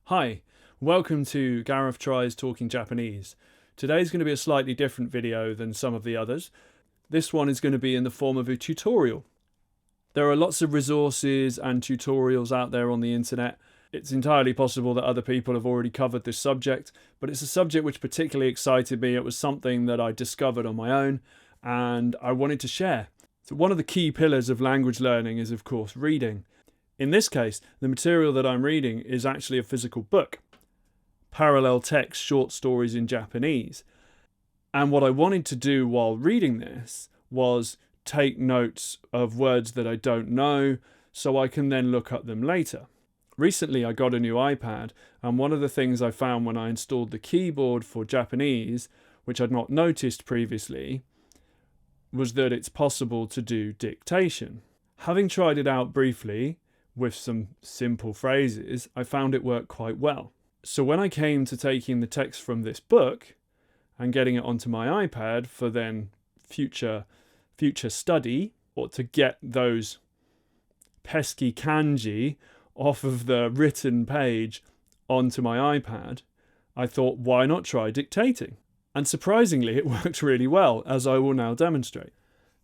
Hi, welcome to Gareth Tries Talking Japanese. Today's going to be a slightly different video than some of the others. This one is going to be in the form of a tutorial. There are lots of resources and tutorials out there on the internet. It's entirely possible that other people have already covered this subject, but it's a subject which particularly excited me. It was something that I discovered on my own and I wanted to share. So one of the key pillars of language learning is, of course, reading. In this case, the material that I'm reading is actually a physical book, parallel text short stories in Japanese. And what I wanted to do while reading this was take notes of words that I don't know so I can then look up them later. Recently I got a new iPad, and one of the things I found when I installed the keyboard for Japanese, which I'd not noticed previously, was that it's possible to do dictation. Having tried it out briefly, with some simple phrases, I found it worked quite well. So when I came to taking the text from this book and getting it onto my iPad for then future study, or to get those pesky kanji off of the written page onto my iPad, I thought, why not try dictating? And surprisingly, it worked really well, as I will now demonstrate.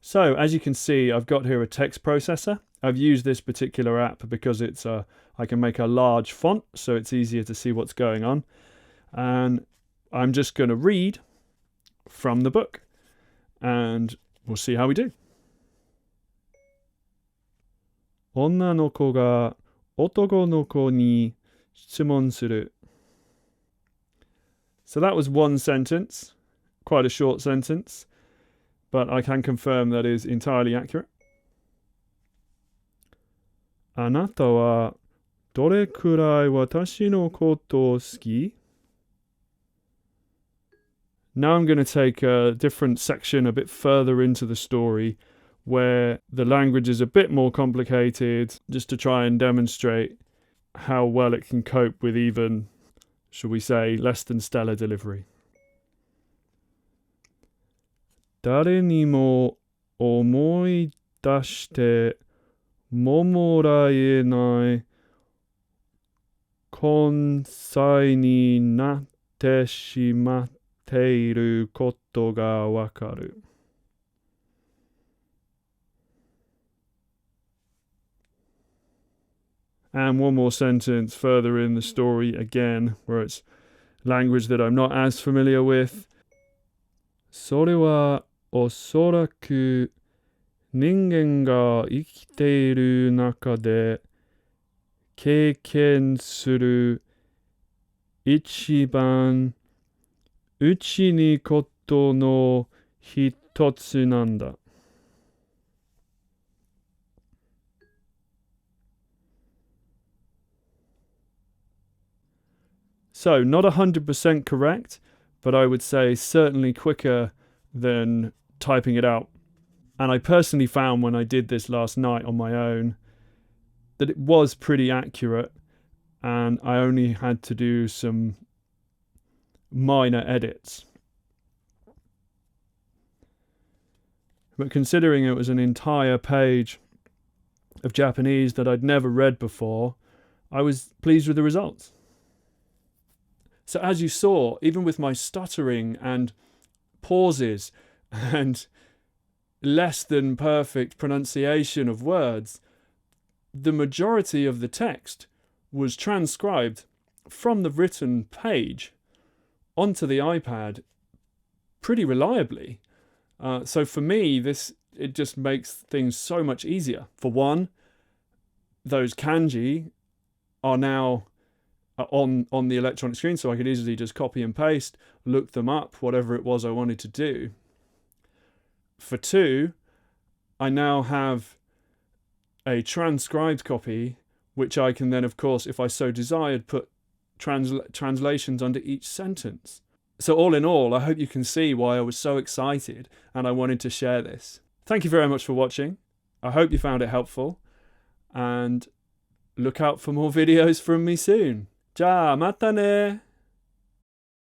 So as you can see, I've got here a text processor. I've used this particular app because I can make a large font, so it's easier to see what's going on. And I'm just going to read from the book, and we'll see how we do. 女の子が男の子に質問する. So that was one sentence, quite a short sentence, but I can confirm that is entirely accurate. あなたはどれくらい私のことを好き? Now I'm going to take a different section a bit further into the story where the language is a bit more complicated, just to try and demonstrate how well it can cope with even, shall we say, less than stellar delivery. 誰にも思い出してももらえない根菜になってしまっていることがわかる. And one more sentence further in the story again, where it's language that I'm not as familiar with. それはおそらく人間が生きている中で経験する一番うちにことの一つなんだ. So, not 100% correct, but I would say certainly quicker than typing it out. And I personally found when I did this last night on my own that it was pretty accurate, and I only had to do some minor edits. But considering it was an entire page of Japanese that I'd never read before, I was pleased with the results. So as you saw, even with my stuttering and pauses and less than perfect pronunciation of words, the majority of the text was transcribed from the written page onto the iPad pretty reliably. So for me, it just makes things so much easier. For one, those kanji are now on the electronic screen, so I could easily just copy and paste, look them up, whatever it was I wanted to do. For two, I now have a transcribed copy, which I can then, of course, if I so desired, put translations under each sentence. So all in all, I hope you can see why I was so excited and I wanted to share this. Thank you very much for watching. I hope you found it helpful, and look out for more videos from me soon. じゃあまたね